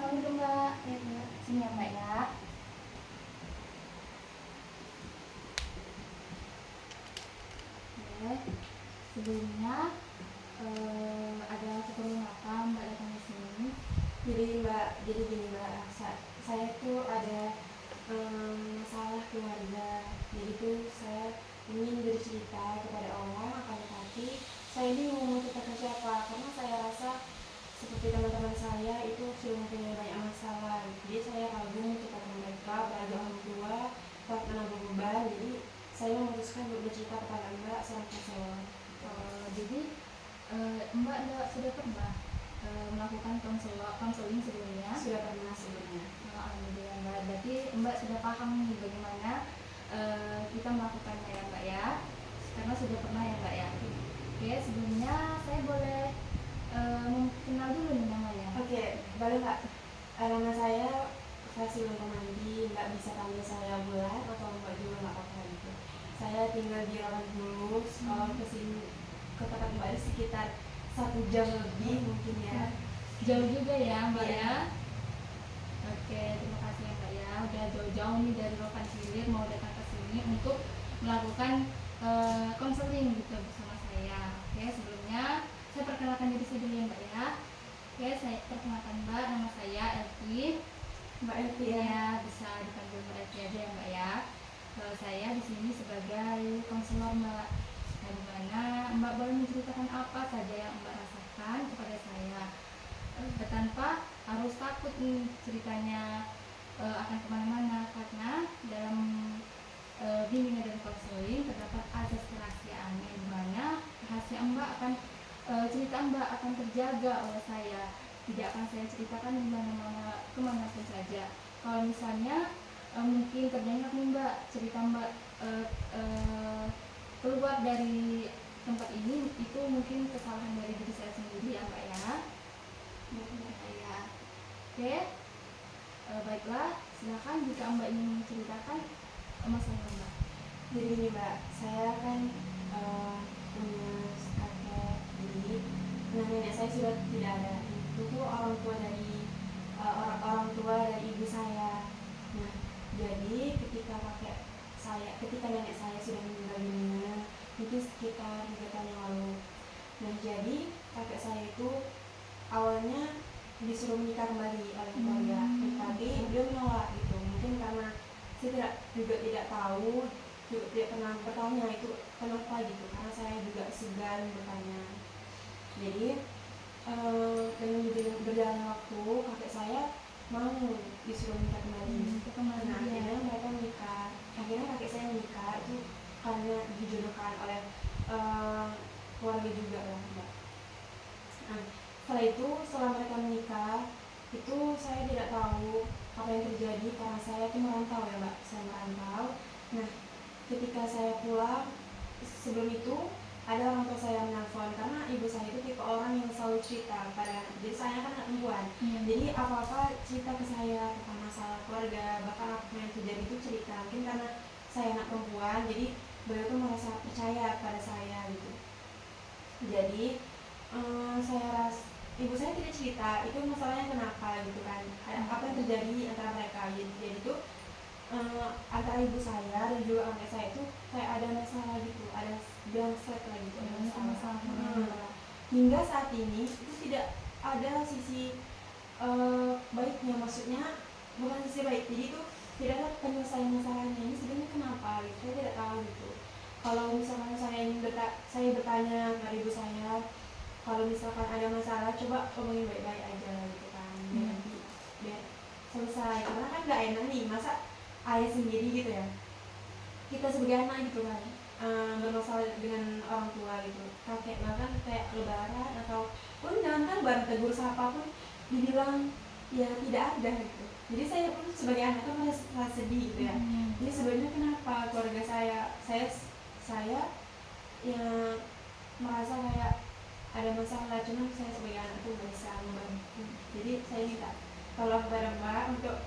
Selamat dulu Mbak. Ya, Mbak. Sini ya Mbak ya. Oke. Sebelumnya ada keperluan apa Mbak datang ke sini? Jadi gini Mbak, saya tuh ada masalah keluarga. Jadi tuh saya ingin bercerita kepada orang, akan tetapi saya bingung mau cerita ke siapa, karena saya rasa seperti teman-teman saya itu sudah mempunyai banyak masalah. Jadi saya ragu cerita ke mereka, apalagi orang tua, takut menambah beban. Jadi saya memutuskan untuk bercerita kepada Mbak selaku konselor. Jadi Mbak sudah pernah melakukan konseling sebelumnya? Sudah pernah sebelumnya. Alhamdulillah Mbak. Berarti Mbak sudah paham nih bagaimana kita melakukannya ya Mbak ya, karena sudah pernah ya Mbak ya. Oke, sebelumnya saya boleh kenal dulu nih namanya. Oke, boleh Mbak. Nama saya Fasil Romandi. Mbak bisa panggil saya Bulan atau Mbak juga nggak apa-apa gitu. Saya tinggal di Rokan Bulus. Kesini ke tempat Mbak di sekitar 1 jam lebih mungkin ya. Jauh juga ya Mbak Iya. ya. Oke, terima kasih ya Mbak ya. Udah jauh-jauh nih dari Rokan Hilir mau datang ke sini untuk melakukan konseling gitu bersama saya. Oke, sebelumnya saya perkenalkan diri saya dulu ya Mbak ya. Oke, saya perkenalkan Mbak, nama saya Elvi. Mbak Elvi ya, bisa dipanggil Mbak Elvi aja ya Mbak ya. Saya di sini sebagai konselor Mbak. Nah, di mana Mbak boleh menceritakan apa saja yang Mbak rasakan kepada saya, tanpa harus takut nih ceritanya akan kemana-mana, karena dalam bimbingan dan konseling terdapat asas kerahasiaan, di mana rahasia Mbak akan cerita Mbak akan terjaga oleh saya, tidak akan saya ceritakan di mana-mana kemanapun saja. Kalau misalnya mungkin terdengar nih Mbak cerita Mbak keluar dari tempat ini, itu mungkin kesalahan dari diri saya sendiri ya Mbak ya. Ya. Oke, baiklah, silakan jika Mbak ingin menceritakan masalah Mbak. Jadi gini Mbak, saya kan punya kakek, jadi nenek saya sudah tidak ada. Itu tuh orang tua dari ibu saya. Nah, jadi ketika nenek saya sudah meninggal dunia, itu sekitar 3 tahun yang lalu. Nah, jadi kakek saya itu awalnya disuruh menikah kembali oleh keluarga, tapi dia menolak gitu. Mungkin karena saya tidak tahu, juga tidak pernah bertanya itu kenapa gitu, karena saya juga segan bertanya. Jadi dengan berjalannya waktu, kakek saya mau disuruh menikah kembali. Nah, akhirnya mereka menikah. Akhirnya kakek saya menikah itu karena dijodohkan oleh keluarga juga lah Mbak. Nah, setelah mereka menikah, itu saya tidak tahu apa yang terjadi karena saya itu merantau ya Mbak. Saya merantau. Nah, ketika saya pulang, sebelum itu ada orang tua saya menelpon, karena ibu saya itu tipe orang yang selalu cerita pada, jadi saya kan anak perempuan, jadi apa-apa cerita ke saya tentang masalah keluarga, bahkan apa yang terjadi itu cerita. Mungkin karena saya anak perempuan, jadi beliau tuh merasa percaya pada saya gitu. Jadi ibu saya tidak cerita itu masalahnya kenapa gitu kan, apa yang terjadi antara mereka. Jadi tuh antara ibu saya dan juga kakek saya itu kayak ada masalah gitu, ada blangsek lah gitu, ada masalah. Hingga saat ini itu tidak ada sisi baiknya, maksudnya bukan sisi baik. Jadi itu tidak ada penyelesaian masalahnya. Ini sebenarnya kenapa gitu, saya tidak tahu gitu. Kalau misalkan saya bertanya kepada ibu saya, kalau misalkan ada masalah coba omongin baik-baik aja gitu kan, biar selesai. Karena kan nggak enak nih, masa ayah sendiri gitu ya, kita sebagai anak gitu kan bermasalah dengan orang tua gitu, kakek bahkan kayak lebaran atau pun jangan kan baru tegur sapa pun dibilang ya tidak ada gitu. Jadi saya pun sebagai anak kan merasa sedih gitu ya. Ini sebenarnya kenapa keluarga saya yang merasa kayak ada masalah, cuma saya sebagai anak tuh nggak bisa membantu. Jadi saya minta tolong kepada Mbak untuk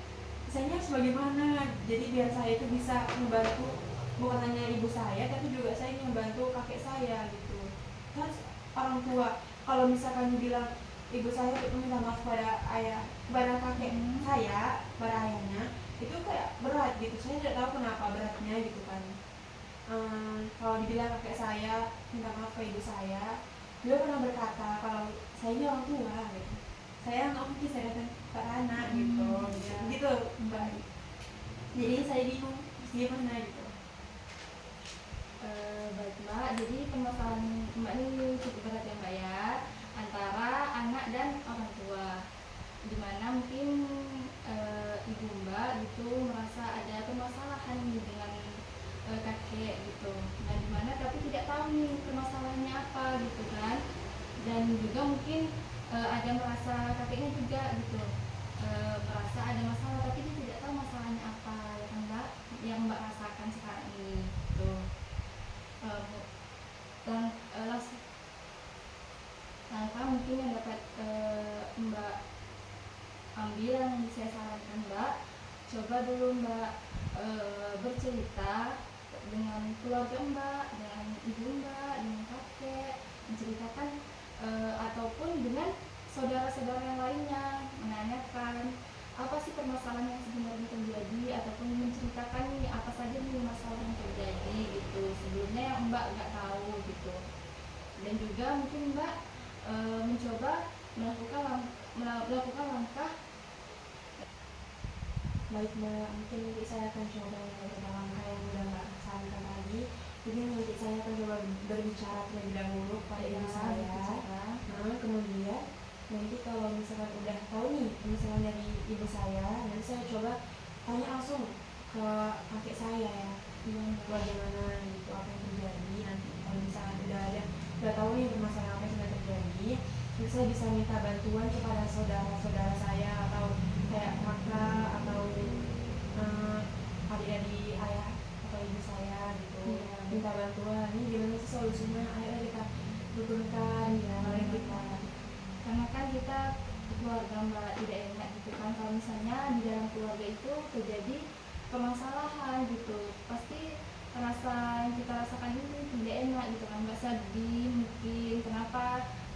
saya harus bagaimana, jadi biar saya itu bisa membantu bukan hanya ibu saya, tapi juga saya ingin membantu kakek saya gitu. Terus orang tua, kalau misalkan bilang ibu saya untuk meminta maaf kepada ayah, kepada kakek saya pada ayahnya itu kayak berat gitu. Saya tidak tahu kenapa beratnya gitu kan. Kalau dibilang kakek saya minta maaf ke ibu saya, beliau pernah berkata kalau saya ini orang tua gitu, saya nggak mungkin saya datang ke anak gitu, Ya. gitu Mbak. Jadi saya bingung gimana gitu. Baik Mbak, jadi permasalahan Mbak ini cukup berat ya Mbak ya, antara anak dan orang tua, dimana mungkin ibu Mbak gitu merasa ada permasalahan nih dengan kakek gitu, nah dimana tapi tidak tahu nih permasalahannya apa gitu kan, dan juga mungkin ada merasa kakeknya juga gitu merasa ada masalah tapi dia tidak tahu masalahnya apa ya kan Mbak, yang Mbak rasakan sekarang ini gitu. Dan langkah mungkin yang dapat Mbak ambil, yang saya sarankan Mbak, coba dulu Mbak bercerita dengan keluarga Mbak, dengan ibu Mbak, dengan kakek, menceritakan ataupun dengan saudara-saudara yang lainnya, menanyakan apa sih permasalahan yang sebenarnya terjadi, ataupun menceritakan nih apa saja nih masalah yang terjadi gitu sebelumnya yang Mbak nggak tahu gitu. Dan juga mungkin Mbak mencoba melakukan langkah. Baik Mbak, mungkin nanti saya akan coba beberapa langkah yang udah Mbak sarankan tadi. Mungkin nanti saya akan coba berbicara terlebih dahulu kepada ibu saya. Nah, kemudian nanti kalau misalkan udah tahu nih misalnya dari ibu saya, nanti saya coba tanya langsung ke kakek saya ya, bagaimana gitu, apa yang terjadi. Nanti kalau misalkan udah tahu nih permasalahan apa yang sudah terjadi, nanti saya bisa minta bantuan kepada saudara-saudara saya atau kayak kakak atau adik-adik ayah atau ibu saya gitu, minta bantuan, ini gimana sih solusinya, ayo kita rukunkan ya oleh kita, karena kan kita keluarga Mbak tidak enak gitu kan, kalau misalnya di dalam keluarga itu terjadi permasalahan gitu, pasti rasa yang kita rasakan ini tidak enak gitu kan Mbak, sedih mungkin kenapa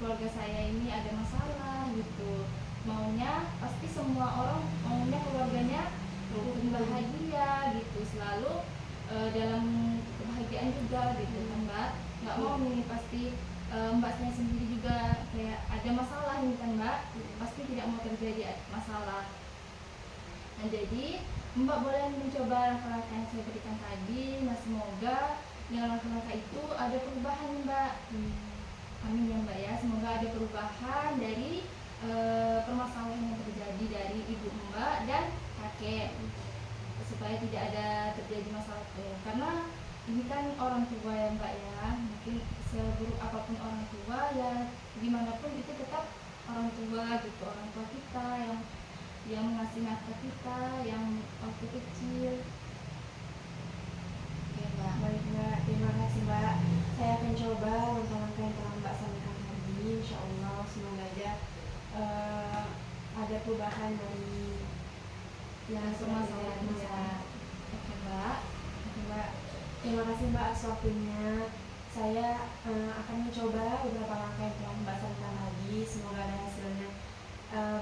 keluarga saya ini ada masalah gitu, maunya pasti semua orang maunya keluarganya rukun bahagia gitu, selalu dalam kebahagiaan juga gitu kan Mbak, nggak mau nih pasti Mbak saya sendiri juga kayak ada masalah nih kan Mbak, pasti tidak mau terjadi masalah. Nah jadi Mbak boleh mencoba langkah-langkah yang saya berikan tadi. Nah semoga dengan langkah-langkah itu ada perubahan Mbak. Amin ya Mbak ya, semoga ada perubahan dari permasalahan yang terjadi dari ibu Mbak dan kakek, supaya tidak ada terjadi masalah karena ini kan orang tua ya Mbak ya, mungkin seburuk apapun orang tua ya gimana pun itu tetap orang tua gitu, orang tua kita yang mengasih nafkah kita yang waktu kecil ya Mbak. Baik Mbak, terima kasih Mbak. Saya akan coba langkah-langkah yang telah Mbak sampaikan tadi. Insya Allah semoga aja ada perubahan dari yang permasalahannya ya. Oke Mbak. Oke Mbak, terima kasih Mbak atas waktunya. Saya akan mencoba beberapa langkah yang telah Mbak sampaikan tadi. Semoga ada hasilnya.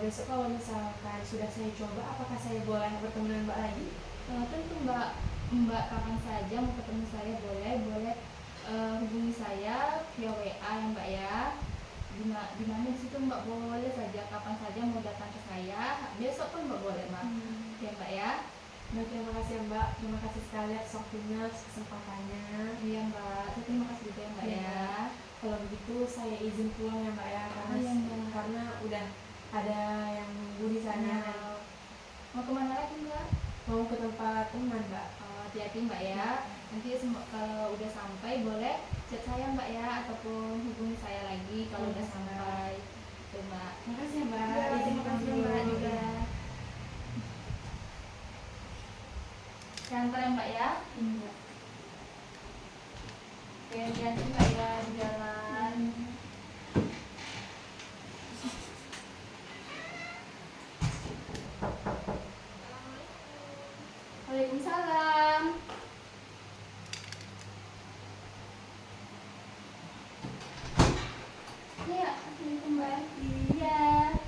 Besok kalau misalkan sudah saya coba, apakah saya boleh bertemu dengan Mbak lagi? Tentu Mbak kapan saja mau ketemu saya boleh hubungi saya via WA ya Mbak ya, dimana di situ Mbak boleh saja kapan saja mau datang ke saya, besok pun Mbak boleh Mbak. Ya Mbak ya. Baik, terima kasih ya Mbak, terima kasih sekali atas waktunya, kesempatannya. Iya Mbak, terima kasih juga ya Mbak ya. Kalau begitu saya izin pulang ya Mbak ya, karena udah ada yang nunggu di sana. Mau kemana lagi Mbak? Mau ke tempat teman Mbak. Hati-hati Mbak ya. Nanti kalau udah sampai boleh chat saya Mbak ya, ataupun hubungi saya lagi kalau udah sampai. Tuh Mbak. Terima kasih ya Mbak. Ya, terima kasih Mbak juga. Kantor ya Mbak ya. Iya. Oke, hati-hati Mbak ya di jalan. Waalaikumsalam. Ya, ini kembali ya.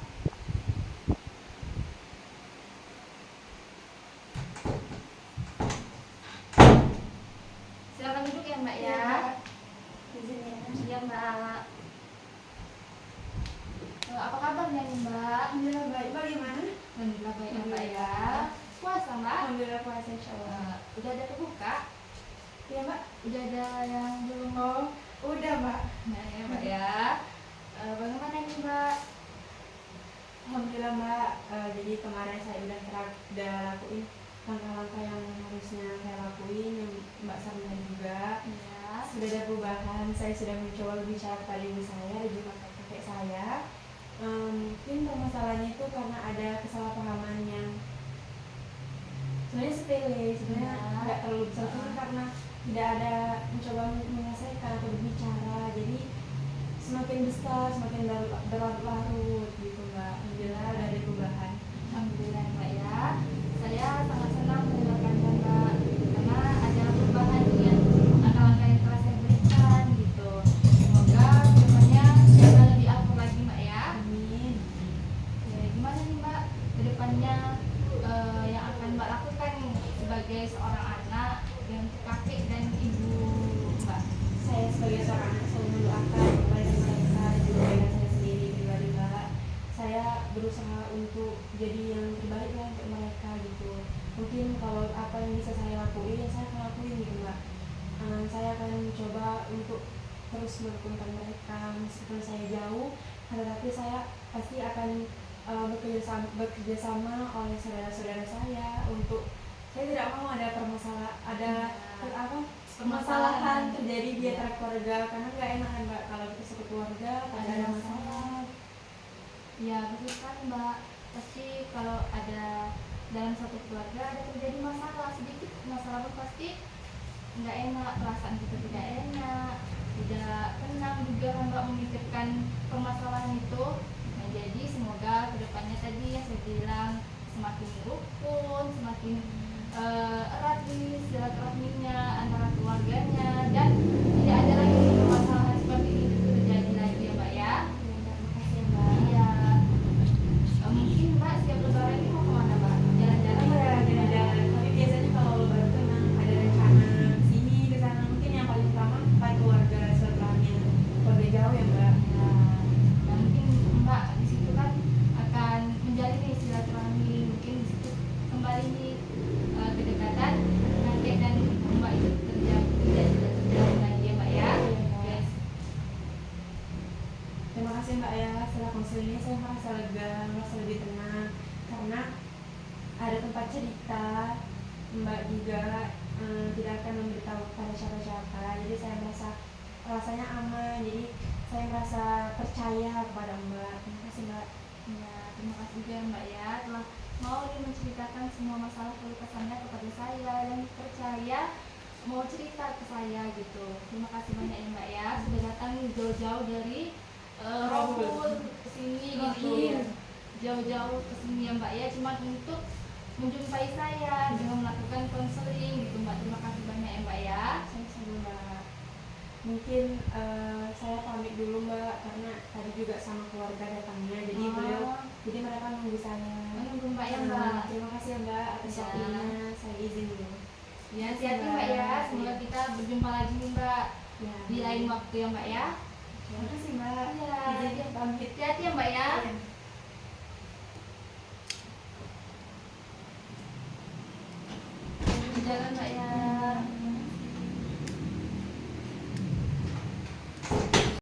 baik ya mbak ya. Puasa mbak? Alhamdulillah puasa insyaallah. Udah ada kebuka? Iya mbak. Udah ada yang belum? Oh udah mbak. Nah ya mbak ya. Bagaimana nih mbak? Alhamdulillah mbak. Jadi kemarin saya udah lakuin langkah-langkah yang harusnya saya lakuin, yang mbak sarankan juga. Ya. Sudah ada perubahan. Saya sudah mencoba berbicara kepada ibu saya dan juga kakek saya. Mungkin permasalahannya itu karena ada kesalahpahaman yang sebenarnya sepele, sebenarnya nggak terlalu besar, karena tidak ada mencoba menyelesaikan atau berbicara, jadi semakin besar, semakin berlarut-larut gitu mbak. Alhamdulillah ada perubahan. Alhamdulillah mbak ya. Saya sangat senang mendengarkannya mbak, karena ada perubahan yang langkah-langkah yang telah saya berikan gitu. Semoga kedepannya bisa lebih akur lagi mbak ya. Amin. Ya, gimana nih mbak kedepannya yang akan mbak lakukan sebagai seorang anak dan kakek dan ibu mbak? Saya sebagai seorang anak selalu mendoakan kepada mereka dan juga kepada saya sendiri pribadi mbak. Saya berusaha untuk jadi yang terbaik lah untuk mereka gitu. Mungkin kalau apa yang bisa saya lakuin, saya akan lakuin gitu mbak. Saya akan coba untuk terus merukunkan mereka meskipun saya jauh, tetapi saya pasti akan bekerja sama oleh saudara-saudara saya untuk, saya tidak mau ada permasalahan terjadi di antara keluarga, karena nggak enak kan mbak kalau kita satu keluarga tidak ada masalah. Ya betul sekali mbak, pasti kalau ada dalam satu keluarga ada terjadi masalah sedikit, masalah pun pasti nggak enak, perasaan kita tidak enak, tidak tenang juga kan mbak memikirkan permasalahan itu. Nah jadi semoga kedepannya tadi yang saya bilang semakin rukun, semakin erat nih silaturahminya antara keluarganya, dan tidak ada lagi permasalahan seperti itu terjadi lagi ya mbak ya. Makasih mbak. Iya. Mungkin mbak setiap lebaran ini mau kemana mbak? Jalan-jalan? Iya jalan-jalan, tapi biasanya kalau lebaran tuh memang ada rencana sini ke sana. Mungkin yang paling utama kan keluarga setelahnya, keluarga jauh ya mbak. Nah mungkin mbak di situ kan akan menjalin nih silaturahmi, mungkin di situ kembali nih kedekatan kakek dan mbak itu terjalin lagi ya mbak ya. Yes. Terima kasih mbak ya, setelah konseling ini saya merasa lega, merasa lebih tenang karena ada tempat cerita. Mbak juga tidak akan memberitahu pada siapa-siapa, jadi saya merasa rasanya aman, jadi saya merasa percaya kepada mbak. Terima kasih mbak. Ya, terima kasih juga mbak ya telah mau menceritakan semua masalah keluh kesahnya kepada saya dan percaya mau cerita ke saya gitu. Terima kasih banyak ya mbak ya, sudah datang jauh-jauh dari Rohul kesini gitu, jauh-jauh kesini ya mbak ya, cuma untuk menjumpai saya dengan melakukan konseling gitu mbak. Terima kasih banyak ya mbak ya. Sama-sama mbak. Mungkin saya pamit dulu mbak, karena tadi juga sama keluarga datangnya, jadi jadi mereka nunggu saya. Menunggu mbak ya mbak. Terima kasih ya mbak atas Ya. waktunya, saya izin dulu. Ya hati-hati mbak ya, semoga kita berjumpa lagi nih mbak Ya. di lain waktu ya mbak ya. Terima kasih mbak. Ya.